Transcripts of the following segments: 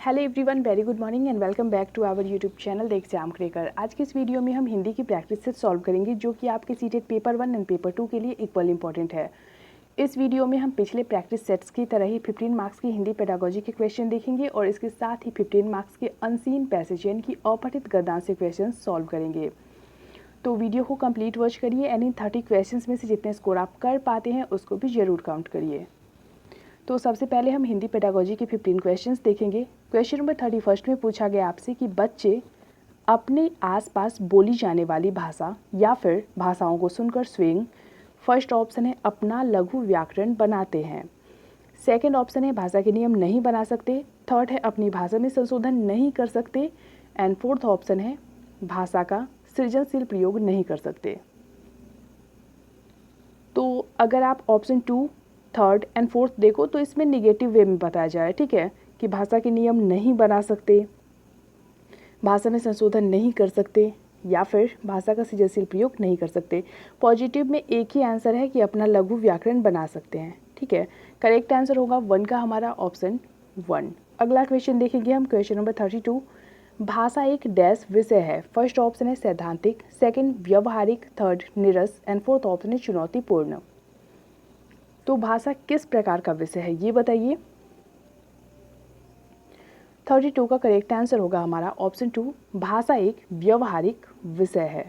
Hello everyone, very good morning and welcome back to our YouTube channel the exam cracker. आज की इस video में हम हिंदी की प्रैक्टिस सेट सॉल्व करेंगे जो कि आपके सीटेट पेपर 1 एंड पेपर 2 के लिए इक्वल इंपॉर्टेंट है। इस वीडियो में हम पिछले प्रैक्टिस सेट्स की तरह ही 15 मार्क्स की हिंदी पेडागोजी के क्वेश्चन देखेंगे और इसके साथ ही 15 मार्क्स के अनसीन पैसेज यानी कि अपठित गद्यांश से क्वेश्चन सॉल्व करेंगे। तो वीडियो को कंप्लीट वॉच करिए एंड इन 30 क्वेश्चन में से जितने स्कोर आप कर पाते हैं उसको भी जरूर काउंट करिए। तो सबसे पहले हम हिंदी पेडागोजी के 15 क्वेश्चंस देखेंगे। क्वेश्चन नंबर 31 में पूछा गया आपसे कि बच्चे अपने आसपास बोली जाने वाली भाषा या फिर भाषाओं को सुनकर स्वयं, फर्स्ट ऑप्शन है अपना लघु व्याकरण बनाते हैं, सेकंड ऑप्शन है भाषा के नियम नहीं बना सकते, थर्ड है अपनी भाषा में संशोधन नहीं कर सकते एंड फोर्थ ऑप्शन है भाषा का सृजनशील प्रयोग नहीं कर सकते। तो अगर आप ऑप्शन 2, थर्ड एंड फोर्थ देखो तो इसमें निगेटिव वे में बताया जा रहा है, ठीक है, कि भाषा के नियम नहीं बना सकते, भाषा में संशोधन नहीं कर सकते या फिर भाषा का सृजनशील प्रयोग नहीं कर सकते। पॉजिटिव में एक ही आंसर है कि अपना लघु व्याकरण बना सकते हैं, ठीक है। करेक्ट आंसर होगा 1 का हमारा ऑप्शन 1। अगला क्वेश्चन देखेंगे हम। क्वेश्चन नंबर 32, भाषा एक डैश विषय है। फर्स्ट ऑप्शन है सैद्धांतिक, सेकेंड व्यवहारिक, थर्ड निरस एंड फोर्थ ऑप्शन है चुनौतीपूर्ण। तो भाषा किस प्रकार का विषय है ये बताइए। 32 का करेक्ट आंसर होगा हमारा ऑप्शन 2, भाषा एक व्यवहारिक विषय है।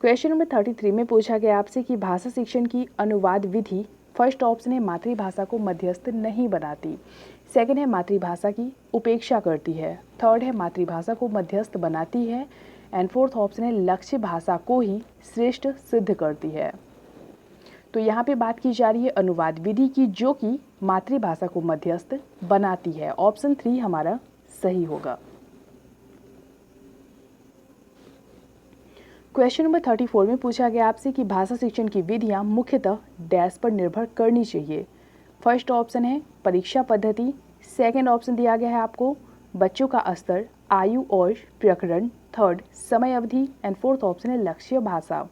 क्वेश्चन नंबर 33 में पूछा गया आपसे कि भाषा शिक्षण की अनुवाद विधि, फर्स्ट ऑप्शन है मातृभाषा को मध्यस्थ नहीं बनाती, सेकंड है मातृभाषा की उपेक्षा करती है, थर्ड है मातृभाषा को मध्यस्थ बनाती है एंड फोर्थ ऑप्शन है लक्ष्य भाषा को ही श्रेष्ठ सिद्ध करती है। तो यहाँ पे बात की जा रही है अनुवाद विधि की जो कि मातृभाषा को मध्यस्थ बनाती है। ऑप्शन 3 हमारा सही होगा। क्वेश्चन नंबर 34 में पूछा गया आपसे कि भाषा शिक्षण की विधियां मुख्यतः डैश पर निर्भर करनी चाहिए। फर्स्ट ऑप्शन है परीक्षा पद्धति, सेकेंड ऑप्शन दिया गया है आपको बच्चों का स्तर, आयु और प्रकरण, थर्ड समय अवधि एंड फोर्थ ऑप्शन है लक्ष्य भाषा।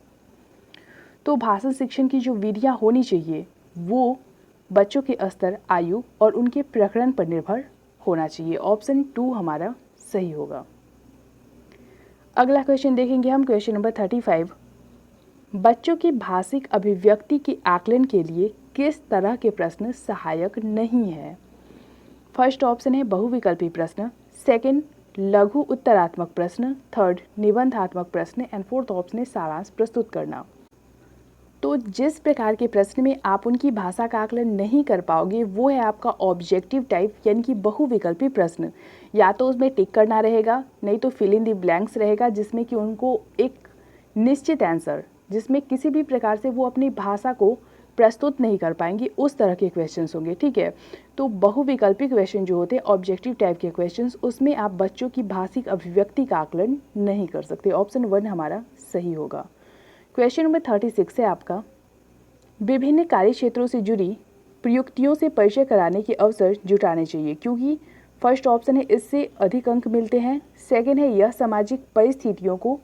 तो भाषा शिक्षण की जो विधियाँ होनी चाहिए वो बच्चों के स्तर, आयु और उनके प्रकरण पर निर्भर होना चाहिए। ऑप्शन 2 हमारा सही होगा। अगला क्वेश्चन देखेंगे हम। क्वेश्चन नंबर 35, बच्चों की भाषिक अभिव्यक्ति के आकलन के लिए किस तरह के प्रश्न सहायक नहीं है। फर्स्ट ऑप्शन है बहुविकल्पी प्रश्न, सेकंड लघु उत्तरात्मक प्रश्न, थर्ड निबंधात्मक प्रश्न एंड फोर्थ ऑप्शन है सारांश प्रस्तुत करना। तो जिस प्रकार के प्रश्न में आप उनकी भाषा का आकलन नहीं कर पाओगे वो है आपका ऑब्जेक्टिव टाइप यानी कि बहुविकल्पी प्रश्न। या तो उसमें टिक करना रहेगा, नहीं तो फिल इन द ब्लैंक्स रहेगा जिसमें कि उनको एक निश्चित आंसर, जिसमें किसी भी प्रकार से वो अपनी भाषा को प्रस्तुत नहीं कर पाएंगे, उस तरह के क्वेश्चंस होंगे, ठीक है। तो बहुविकल्पी क्वेश्चन जो होते हैं ऑब्जेक्टिव टाइप के क्वेश्चंस, उसमें आप बच्चों की भाषिक अभिव्यक्ति का आकलन नहीं कर सकते। ऑप्शन 1 हमारा सही होगा। क्वेश्चन नंबर 36 है आपका, विभिन्न कार्य क्षेत्रों से जुड़ी प्रयुक्तियों से परिचय कराने के अवसर जुटाने चाहिए क्योंकि फर्स्ट ऑप्शन है इससे अधिक अंक मिलते हैं, सेकंड है यह सामाजिक परिस्थितियों को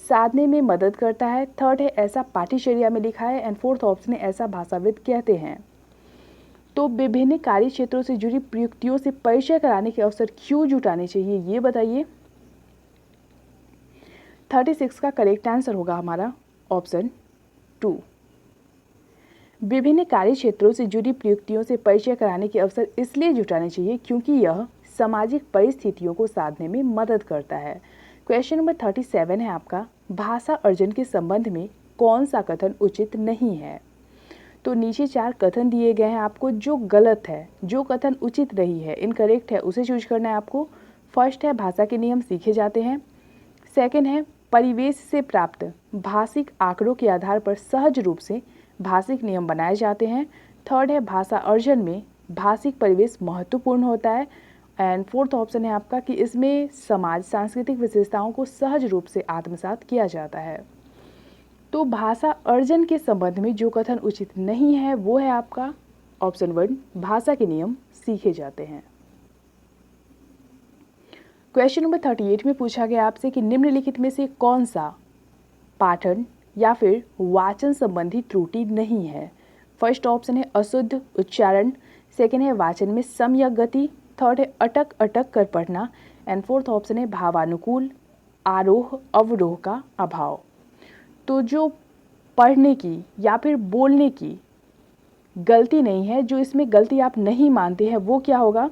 साधने में मदद करता है, थर्ड है ऐसा पाठ्यचर्या में लिखा है एंड फोर्थ ऑप्शन है ऐसा भाषाविद कहते हैं। तो विभिन्न कार्य क्षेत्रों से जुड़ी प्रयुक्तियों से परिचय कराने के अवसर क्यों जुटाने चाहिए ये बताइए। 36 का करेक्ट आंसर होगा हमारा ऑप्शन 2। विभिन्न कार्य क्षेत्रों से जुड़ी प्रयुक्तियों से परिचय कराने के अवसर इसलिए जुटाने चाहिए क्योंकि यह सामाजिक परिस्थितियों को साधने में मदद करता है। क्वेश्चन नंबर 37 है आपका, भाषा अर्जन के संबंध में कौन सा कथन उचित नहीं है। तो नीचे 4 कथन दिए गए हैं आपको जो गलत है, जो कथन उचित नहीं है, इनकरेक्ट है, उसे चूज करना है आपको। फर्स्ट है भाषा के नियम सीखे जाते हैं, सेकेंड है परिवेश से प्राप्त भाषिक आंकड़ों के आधार पर सहज रूप से भाषिक नियम बनाए जाते हैं, थर्ड है भाषा अर्जन में भाषिक परिवेश महत्वपूर्ण होता है एंड फोर्थ ऑप्शन है आपका कि इसमें समाज सांस्कृतिक विशेषताओं को सहज रूप से आत्मसात किया जाता है। तो भाषा अर्जन के संबंध में जो कथन उचित नहीं है वो है आपका ऑप्शन 1, भाषा के नियम सीखे जाते हैं। क्वेश्चन नंबर 38 में पूछा गया आपसे कि निम्नलिखित में से कौन सा पाठन या फिर वाचन संबंधी त्रुटि नहीं है। फर्स्ट ऑप्शन है अशुद्ध उच्चारण, सेकेंड है वाचन में सम या गति, थर्ड है अटक अटक कर पढ़ना एंड फोर्थ ऑप्शन है भावानुकूल आरोह अवरोह का अभाव। तो जो पढ़ने की या फिर बोलने की गलती नहीं है, जो इसमें गलती आप नहीं मानते हैं, वो क्या होगा?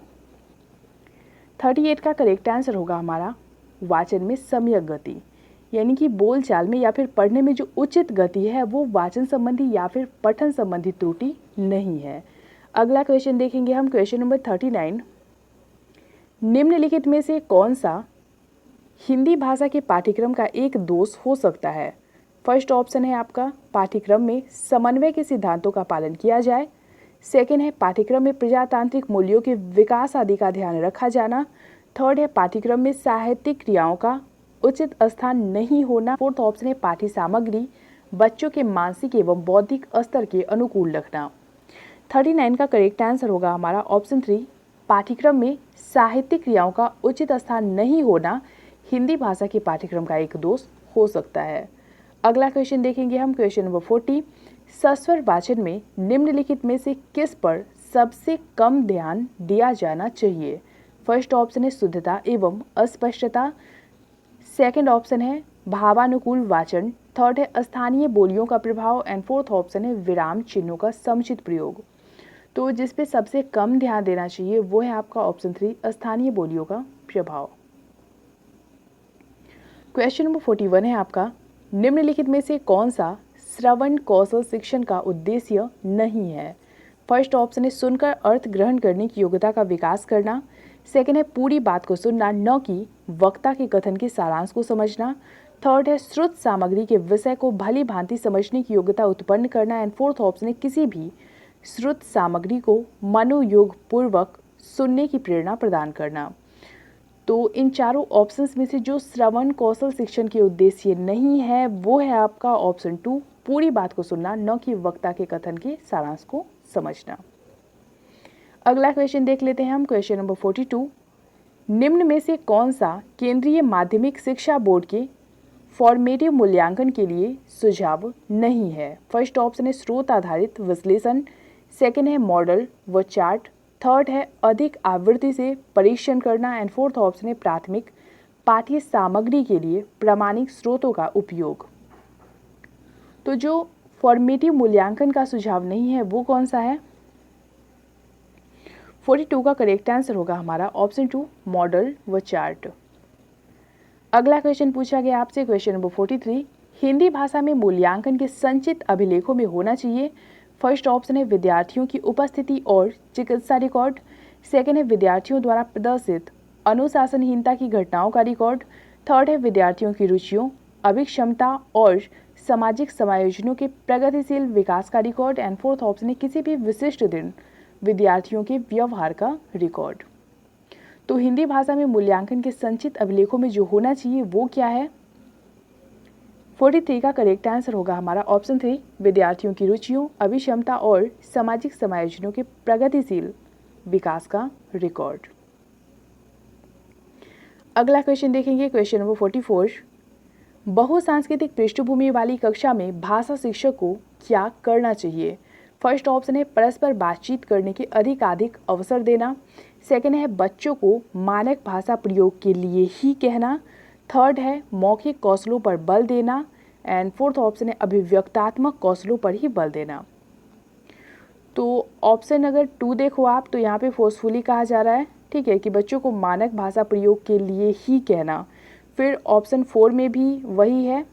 38 का करेक्ट आंसर होगा हमारा वाचन में सम्यक गति, यानी कि बोलचाल में या फिर पढ़ने में जो उचित गति है वो वाचन संबंधी या फिर पठन संबंधी त्रुटि नहीं है। अगला क्वेश्चन देखेंगे हम, क्वेश्चन नंबर 39। निम्नलिखित में से कौन सा हिंदी भाषा के पाठ्यक्रम का एक दोष हो सकता है? फर्स्ट ऑप्शन है आपका पाठ्यक्रम में समन्वय के सिद्धांतों का पालन किया जाए। सेकेंड है पाठ्यक्रम में प्रजातांत्रिक मूल्यों के विकास आदि का ध्यान रखा जाना। थर्ड है पाठ्यक्रम में साहित्यिक क्रियाओं का उचित स्थान नहीं होना। फोर्थ ऑप्शन है पाठ्य सामग्री बच्चों के मानसिक एवं बौद्धिक स्तर के अनुकूल रखना। 39 का करेक्ट आंसर होगा हमारा ऑप्शन 3, पाठ्यक्रम में साहित्यिक क्रियाओं का उचित स्थान नहीं होना हिंदी भाषा के पाठ्यक्रम का एक दोष हो सकता है। अगला क्वेश्चन देखेंगे हम, क्वेश्चन नंबर 40। सस्वर वाचन में निम्नलिखित में से किस पर सबसे कम ध्यान दिया जाना चाहिए? फर्स्ट ऑप्शन है शुद्धता एवं अस्पष्टता। सेकंड ऑप्शन है भावानुकूल वाचन। थर्ड है स्थानीय बोलियों का प्रभाव एंड फोर्थ ऑप्शन है विराम चिन्हों का समुचित प्रयोग। तो जिस पे सबसे कम ध्यान देना चाहिए वो है आपका ऑप्शन 3, स्थानीय बोलियों का प्रभाव। क्वेश्चन नंबर 41 है आपका, निम्नलिखित में से कौन सा श्रवण कौशल शिक्षण का उद्देश्य नहीं है? फर्स्ट ऑप्शन है सुनकर अर्थ ग्रहण करने की योग्यता का विकास करना। सेकंड है पूरी बात को सुनना, न कि वक्ता के कथन के सारांश को समझना। थर्ड है श्रुत सामग्री के विषय को भली भांति समझने की योग्यता उत्पन्न करना एंड फोर्थ ऑप्शन है किसी भी श्रुत सामग्री को मनोयोग पूर्वक सुनने की प्रेरणा प्रदान करना। तो इन चारों ऑप्शंस में से जो श्रवण कौशल शिक्षण के उद्देश्य नहीं है वो है आपका ऑप्शन 2, पूरी बात को सुनना, न कि वक्ता के कथन के सारांश को समझना। अगला क्वेश्चन देख लेते हैं हम, क्वेश्चन नंबर 42। निम्न में से कौन सा केंद्रीय माध्यमिक शिक्षा बोर्ड के फॉर्मेटिव मूल्यांकन के लिए सुझाव नहीं है? फर्स्ट ऑप्शन है स्रोत आधारित विश्लेषण। सेकंड है मॉडल व चार्ट। थर्ड है अधिक आवृत्ति से परीक्षण करना एंड फोर्थ ऑप्शन है प्राथमिक पाठ्य सामग्री के लिए प्रामाणिक स्रोतों का उपयोग। तो जो फॉर्मेटिव मूल्यांकन का सुझाव नहीं है वो कौन सा है? 42 का करेक्ट आंसर होगा हमारा ऑप्शन 2, मॉडल व चार्ट। अगला क्वेश्चन पूछा गया आपसे, क्वेश्चन नंबर 43। हिंदी भाषा में मूल्यांकन के संचित अभिलेखों में होना चाहिए। फर्स्ट ऑप्शन है विद्यार्थियों की उपस्थिति और चिकित्सा रिकॉर्ड। सेकंड है विद्यार्थियों द्वारा प्रदर्शित अनुशासनहीनता की घटनाओं का रिकॉर्ड। थर्ड है विद्यार्थियों की रुचियों अभिक्षमता और सामाजिक समायोजनों के प्रगतिशील विकास का रिकॉर्ड एंड फोर्थ ऑप्शन है किसी भी विशिष्ट दिन विद्यार्थियों के व्यवहार का रिकॉर्ड। तो हिंदी भाषा में मूल्यांकन के संचित अभिलेखों में जो होना चाहिए वो क्या है? 43 का करेक्ट आंसर होगा हमारा ऑप्शन 3, विद्यार्थियों की रुचियों अभिक्षमता और सामाजिक समायोजनों के प्रगतिशील विकास का रिकॉर्ड। अगला क्वेश्चन देखेंगे, क्वेश्चन नंबर 44। बहुसांस्कृतिक पृष्ठभूमि वाली कक्षा में भाषा शिक्षक को क्या करना चाहिए? फर्स्ट ऑप्शन है परस्पर बातचीत करने के अधिकाधिक अवसर देना। सेकंड है बच्चों को मानक भाषा प्रयोग के लिए ही कहना। थर्ड है मौखिक कौशलों पर बल देना एंड फोर्थ ऑप्शन है अभिव्यक्तात्मक कौशलों पर ही बल देना। तो ऑप्शन अगर 2 देखो आप तो यहाँ पे फोर्सफुली कहा जा रहा है, ठीक है, कि बच्चों को मानक भाषा प्रयोग के लिए ही कहना। फिर ऑप्शन 4 में भी वही है,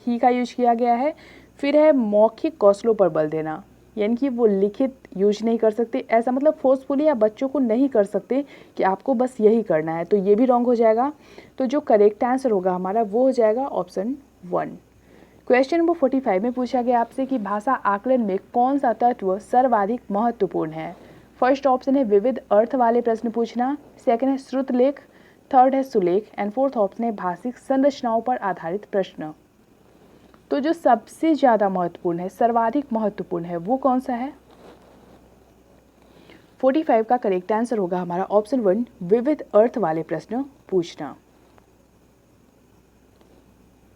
ही का यूज किया गया है। फिर है मौखिक कौशलों पर बल देना, यानी कि वो लिखित यूज नहीं कर सकते, ऐसा मतलब फोर्सफुली या बच्चों को नहीं कर सकते कि आपको बस यही करना है, तो ये भी रॉन्ग हो जाएगा। तो जो करेक्ट आंसर होगा हमारा वो हो जाएगा ऑप्शन 1। क्वेश्चन नंबर 45 में पूछा गया आपसे कि भाषा आकलन में कौन सा तत्व सर्वाधिक महत्वपूर्ण है? फर्स्ट ऑप्शन है विविध अर्थ वाले प्रश्न पूछना। सेकंड है श्रुत लेख। थर्ड है सुलेख एंड फोर्थ ऑप्शन है भाषिक संरचनाओं पर आधारित प्रश्न। तो जो सबसे ज्यादा महत्वपूर्ण है, सर्वाधिक महत्वपूर्ण है, वो कौन सा है? 45 का करेक्ट आंसर होगा हमारा ऑप्शन 1, विविध अर्थ वाले प्रश्न पूछना।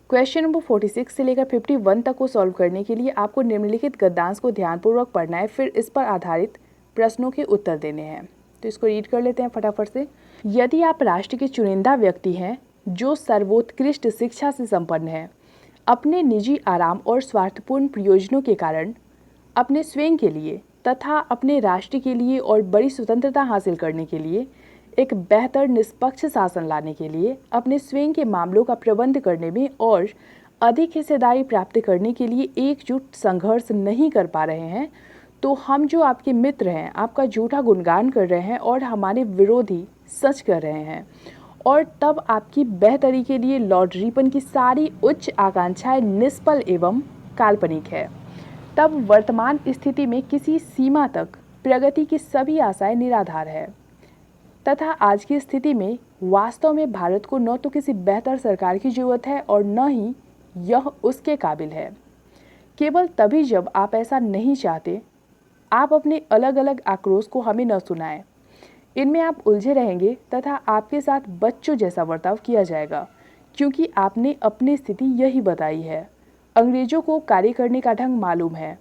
क्वेश्चन नंबर 46 से लेकर 51 तक को सॉल्व करने के लिए आपको निम्नलिखित गद्यांश को ध्यानपूर्वक पढ़ना है, फिर इस पर आधारित प्रश्नों के उत्तर देने हैं। तो इसको रीड कर लेते हैं फटाफट से। यदि आप राष्ट्र के चुनिंदा व्यक्ति हैं जो सर्वोत्कृष्ट शिक्षा से संपन्न है, अपने निजी आराम और स्वार्थपूर्ण प्रयोजनों के कारण अपने स्वयं के लिए तथा अपने राष्ट्र के लिए और बड़ी स्वतंत्रता हासिल करने के लिए, एक बेहतर निष्पक्ष शासन लाने के लिए, अपने स्वयं के मामलों का प्रबंध करने में और अधिक हिस्सेदारी प्राप्त करने के लिए एकजुट संघर्ष नहीं कर पा रहे हैं, तो हम जो आपके मित्र हैं आपका झूठा गुणगान कर रहे हैं और हमारे विरोधी सच कर रहे हैं। और तब आपकी बेहतरी के लिए लॉर्डरीपन की सारी उच्च आकांक्षाएं निष्फल एवं काल्पनिक है। तब वर्तमान स्थिति में किसी सीमा तक प्रगति की सभी आशाएं निराधार है तथा आज की स्थिति में वास्तव में भारत को न तो किसी बेहतर सरकार की जरूरत है और न ही यह उसके काबिल है। केवल तभी जब आप ऐसा नहीं चाहते, आप अपने अलग अलग आक्रोश को हमें न सुनाएं। इनमें आप उलझे रहेंगे तथा आपके साथ बच्चों जैसा बर्ताव किया जाएगा, क्योंकि आपने अपनी स्थिति यही बताई है। अंग्रेजों को कार्य करने का ढंग मालूम है।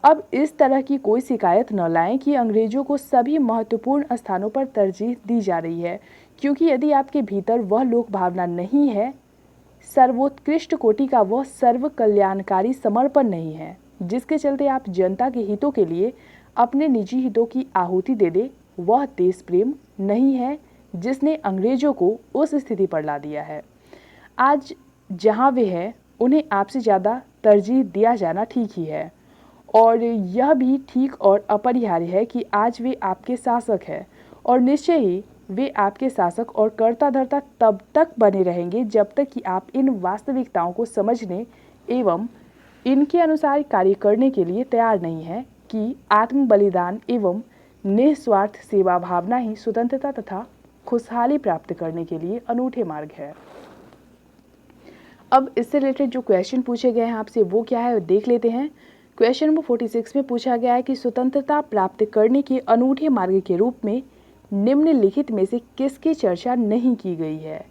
अब इस तरह की कोई शिकायत न लाएं कि अंग्रेजों को सभी महत्वपूर्ण स्थानों पर तरजीह दी जा रही है, क्योंकि यदि आपके भीतर वह लोक भावना नहीं है, सर्वोत्कृष्ट कोटि का वह सर्व कल्याणकारी समर्पण नहीं है, जिसके चलते आप जनता के हितों के लिए अपने निजी हितों की आहुति दे दे, वह देश प्रेम नहीं है जिसने अंग्रेजों को उस स्थिति पर ला दिया है। आज जहां वे हैं उन्हें आपसे ज़्यादा तरजीह दिया जाना ठीक ही है, और यह भी ठीक और अपरिहार्य है कि आज वे आपके शासक हैं और निश्चय ही वे आपके शासक और कर्ता धर्ता तब तक बने रहेंगे जब तक कि आप इन वास्तविकताओं को समझने एवं इनके अनुसार कार्य करने के लिए तैयार नहीं हैं कि आत्म बलिदान एवं निस्वार्थ सेवा भावना ही स्वतंत्रता तथा खुशहाली प्राप्त करने के लिए अनूठे मार्ग है। अब इससे रिलेटेड जो क्वेश्चन पूछे गए हैं आपसे वो क्या है देख लेते हैं। क्वेश्चन नंबर 46 में पूछा गया है कि स्वतंत्रता प्राप्त करने के अनूठे मार्ग के रूप में निम्नलिखित में से किसकी चर्चा नहीं की गई है।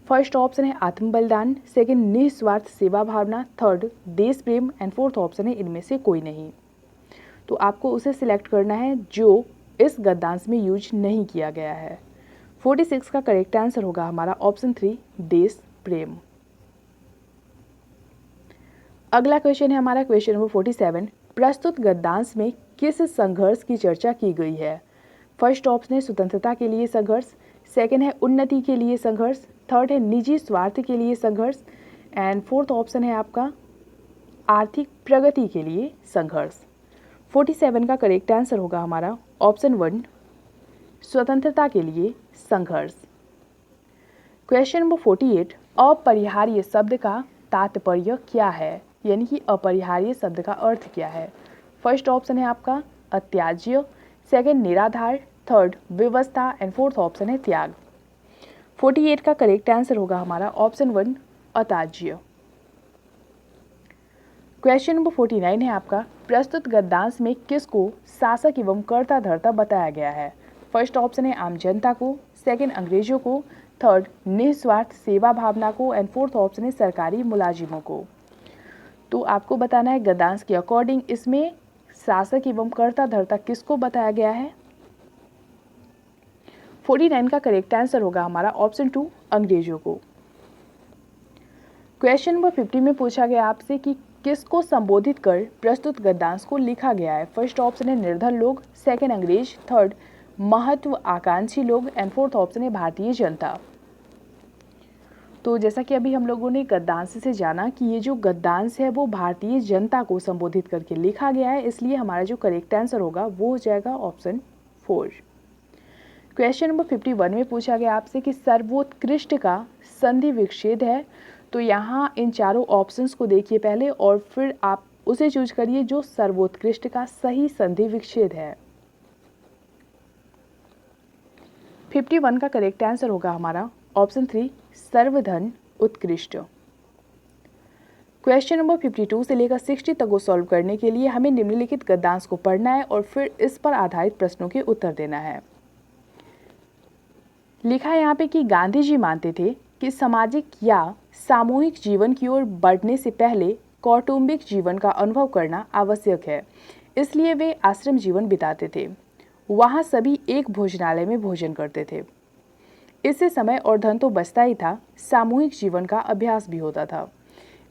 फर्स्ट ऑप्शन है आत्म बलिदान, सेकंड निस्वार्थ सेवा भावना, थर्ड देश प्रेम एंड फोर्थ ऑप्शन है इनमें से कोई नहीं। तो आपको उसे सिलेक्ट करना है जो इस गद्यांश में यूज नहीं किया गया है। 46 का करेक्ट आंसर होगा हमारा ऑप्शन 3 देश प्रेम। अगला क्वेश्चन है हमारा क्वेश्चन नंबर 47। प्रस्तुत गद्यांश में किस संघर्ष की चर्चा की गई है। फर्स्ट ऑप्शन है स्वतंत्रता के लिए संघर्ष, सेकंड है उन्नति के लिए संघर्ष, थर्ड है निजी स्वार्थ के लिए संघर्ष एंड फोर्थ ऑप्शन है आपका आर्थिक प्रगति के लिए संघर्ष। 47 का करेक्ट आंसर होगा हमारा ऑप्शन 1 स्वतंत्रता के लिए संघर्ष। Question number 48। अपरिहार्य शब्द का तात्पर्य क्या है, यानी कि अपरिहार्य शब्द का अर्थ क्या है। फर्स्ट ऑप्शन है आपका अत्याज्य, सेकंड निराधार, थर्ड व्यवस्था एंड फोर्थ ऑप्शन है त्याग। 48 का करेक्ट आंसर होगा हमारा ऑप्शन 1 अत्याज्य। क्वेश्चन नंबर 49 है आपका प्रस्तुत गद्यांश में किसको शासक एवं कर्ता धर्ता बताया गया है। फर्स्ट ऑप्शन है आम जनता को, सेकंड अंग्रेजों को, थर्ड निस्वार्थ सेवा भावना को एंड फोर्थ ऑप्शन है सरकारी मुलाजिमों को। तो आपको बताना है गद्यांश के अकॉर्डिंग इसमें शासक एवं कर्ता धर्ता किसको बताया गया है। 49 का करेक्ट आंसर होगा हमारा ऑप्शन 2 अंग्रेजों को। क्वेश्चन नंबर 50 में पूछा गया आपसे कि किसको संबोधित कर प्रस्तुत गद्यांश को लिखा गया है। फर्स्ट ऑप्शन है निर्धन लोग, सेकंड अंग्रेज, थर्ड महत्व आकांक्षी लोग एंड फोर्थ ऑप्शन है भारतीय जनता। तो जैसा कि अभी हम लोगों ने गद्यांश से जाना कि ये जो गद्यांश है वो भारतीय जनता को संबोधित करके लिखा गया है, इसलिए हमारा जो करेक्ट आंसर होगा वो हो जाएगा ऑप्शन 4। क्वेश्चन नंबर 51 में पूछा गया आपसे कि सर्वोत्कृष्ट का संधि विच्छेद है। तो यहाँ इन चारों ऑप्शंस को देखिए पहले और फिर आप उसे चूज करिए जो सर्वोत्कृष्ट का सही संधि विच्छेद है। 51 का करेक्ट आंसर होगा हमारा ऑप्शन 3 सर्वधन उत्कृष्ट। क्वेश्चन नंबर 52 से लेकर 60 तक को सॉल्व करने के लिए हमें निम्नलिखित गद्यांश को पढ़ना है और फिर इस पर आधारित प्रश्नों के उत्तर देना है। लिखा है यहाँ पे कि गांधी जी मानते थे कि सामाजिक या सामूहिक जीवन की ओर बढ़ने से पहले कौटुंबिक जीवन का अनुभव करना आवश्यक है, इसलिए वे आश्रम जीवन बिताते थे। वहाँ सभी एक भोजनालय में भोजन करते थे। इससे समय और धन तो बचता ही था, सामूहिक जीवन का अभ्यास भी होता था।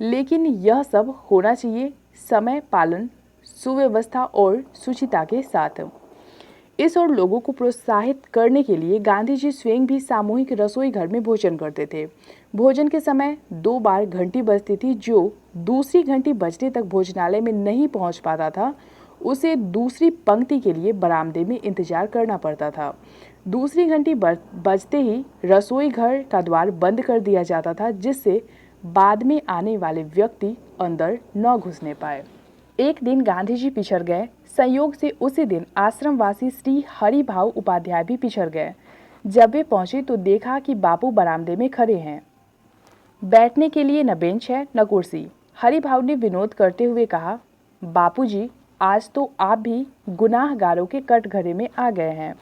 लेकिन यह सब होना चाहिए समय पालन, सुव्यवस्था और शुचिता के साथ। इस और लोगों को प्रोत्साहित करने के लिए गांधी जी स्वयं भी सामूहिक रसोई घर में भोजन करते थे। भोजन के समय 2 बार घंटी बजती थी। जो दूसरी घंटी बजने तक भोजनालय में नहीं पहुंच पाता था, उसे दूसरी पंक्ति के लिए बरामदे में इंतजार करना पड़ता था। दूसरी घंटी बजते ही रसोई घर का द्वार बंद कर दिया जाता था, जिससे बाद में आने वाले व्यक्ति अंदर न घुसने पाए। एक दिन गांधी जी पिछड़ गए। संयोग से उसी दिन आश्रमवासी श्री हरिभाव उपाध्याय भी पिछड़ गए। जब वे पहुंचे तो देखा कि बापू बरामदे में खड़े हैं। बैठने के लिए न बेंच है न कुर्सी। हरिभाव ने विनोद करते हुए कहा, बापूजी, आज तो आप भी गुनाहगारों के कटघरे में आ गए हैं।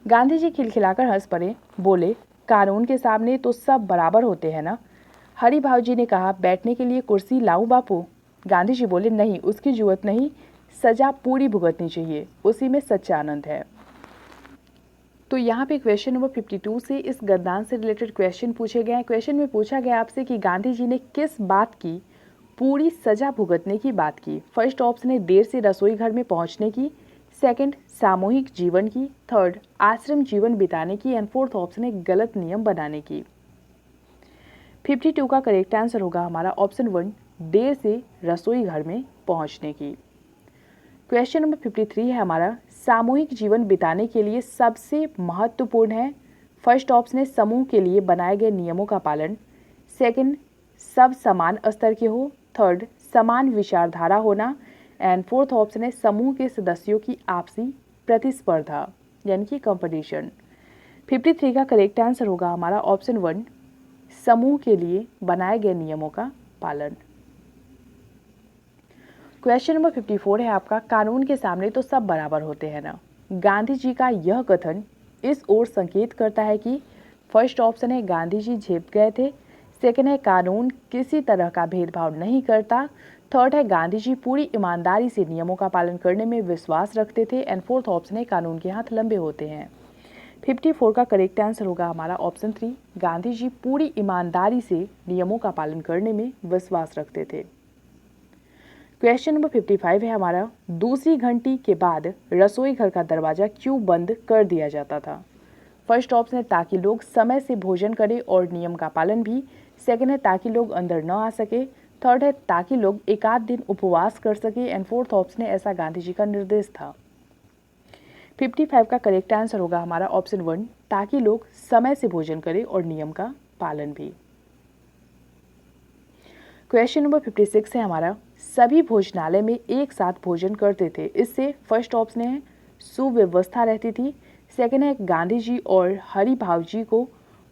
गांधी जी खिलखिलाकर हंस पड़े, बोले, कानून के सामने तो सब बराबर होते हैं ना। हरिभाव जी ने कहा, बैठने के लिए कुर्सी लाऊं बापू? गांधी जी बोले, नहीं, उसकी जरूरत नहीं, सजा पूरी भुगतनी चाहिए, उसी में सच्चा आनंद है। तो यहाँ पे क्वेश्चन नंबर 52 से इस गद्दान से रिलेटेड क्वेश्चन पूछे गए हैं। क्वेश्चन में पूछा गया आपसे कि गांधी जी ने किस बात की पूरी सजा भुगतने की बात की। फर्स्ट ऑप्शन है देर से रसोई घर में पहुंचने की, सेकंड सामूहिक जीवन की, थर्ड आश्रम जीवन बिताने की, एंड फोर्थ ऑप्शन है गलत नियम बनाने की। 52 का करेक्ट आंसर होगा हमारा ऑप्शन 1, देर से रसोई घर में पहुंचने की। क्वेश्चन नंबर 53 है हमारा, सामूहिक जीवन बिताने के लिए सबसे महत्वपूर्ण है। फर्स्ट ऑप्शन है समूह के लिए बनाए गए नियमों का पालन, सेकंड सब समान स्तर के हो, थर्ड समान विचारधारा होना, एंड फोर्थ ऑप्शन है समूह के सदस्यों की आपसी प्रतिस्पर्धा यानी कि कंपटीशन। 53 का करेक्ट आंसर होगा हमारा ऑप्शन 1, समूह के लिए बनाए गए नियमों का पालन। क्वेश्चन नंबर 54 है आपका, कानून के सामने तो सब बराबर होते हैं ना। गांधी जी का यह कथन इस ओर संकेत करता है कि फर्स्ट ऑप्शन है गांधी जी झेप गए थे, सेकंड है कानून किसी तरह का भेदभाव नहीं करता, थर्ड है गांधी जी पूरी ईमानदारी से नियमों का पालन करने में विश्वास रखते थे, एंड फोर्थ ऑप्शन है कानून के हाथ लंबे होते हैं। 54 का करेक्ट आंसर होगा हमारा ऑप्शन 3, गांधी जी पूरी ईमानदारी से नियमों का पालन करने में विश्वास रखते थे। क्वेश्चन नंबर 55 है हमारा, दूसरी घंटी के बाद रसोई घर का दरवाजा क्यों बंद कर दिया जाता था। फर्स्ट ऑप्शन है ताकि लोग समय से भोजन करें और नियम का पालन भी, सेकंड है ताकि लोग अंदर न आ सके, थर्ड है ताकि लोग एक आध दिन उपवास कर सके, एंड फोर्थ ऑप्शन है ऐसा गांधी जी का निर्देश था। 55 का करेक्ट आंसर होगा हमारा ऑप्शन 1, ताकि लोग समय से भोजन करें और नियम का पालन भी। क्वेश्चन नंबर 56 है हमारा, सभी भोजनालय में एक साथ भोजन करते थे, इससे फर्स्ट ऑप्शन है सुव्यवस्था रहती थी, सेकंड है गांधी जी और हरिभाव जी को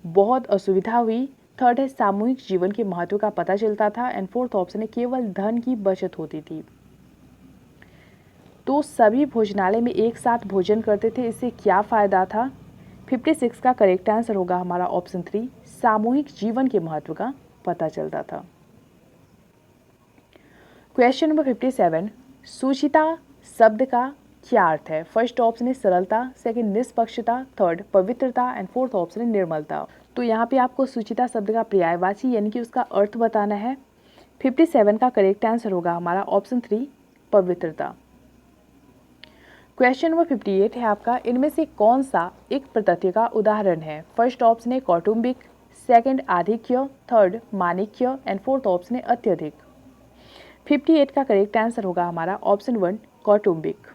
बहुत असुविधा हुई, थर्ड है सामूहिक जीवन के महत्व का पता चलता था, एंड फोर्थ ऑप्शन है केवल धन की बचत होती थी। तो सभी भोजनालय में एक साथ भोजन करते थे, इससे क्या फ़ायदा था। 56 का करेक्ट आंसर होगा हमारा ऑप्शन 3, सामूहिक जीवन के महत्व का पता चलता था। क्वेश्चन नंबर 57, शुचिता शब्द का क्या अर्थ है। फर्स्ट ऑप्शन है सरलता, सेकंड निष्पक्षता, थर्ड पवित्रता, एंड फोर्थ ऑप्शन है निर्मलता। तो यहाँ पे आपको शुचिता शब्द का पर्यायवाची यानी कि उसका अर्थ बताना है। 57 का करेक्ट आंसर होगा हमारा ऑप्शन 3, पवित्रता। क्वेश्चन नंबर 58 है आपका, इनमें से कौन सा एक प्रतथ्य का उदाहरण है। फर्स्ट ऑप्शन है कौटुंबिक, सेकंड आधिक्य, थर्ड माणिक्य, एंड फोर्थ ऑप्शन है अत्यधिक। 58 का करेक्ट आंसर होगा हमारा ऑप्शन 1, कौटुंबिक।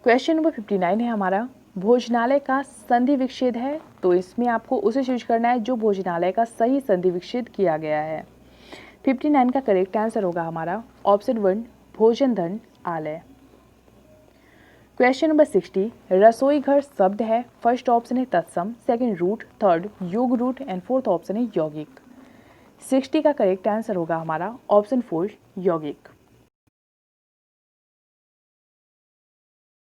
क्वेश्चन नंबर 59 है हमारा, भोजनालय का संधि विच्छेद है, तो इसमें आपको उसे चूज करना है जो भोजनालय का सही संधि विच्छेद किया गया है। 59 का करेक्ट आंसर होगा हमारा ऑप्शन 1, भोजन धन आलय। क्वेश्चन नंबर 60, रसोई घर शब्द है। फर्स्ट ऑप्शन है तत्सम, सेकंड रूट, थर्ड युग रूट, एंड फोर्थ ऑप्शन है यौगिक। 60 का करेक्ट आंसर होगा हमारा ऑप्शन 4, यौगिक।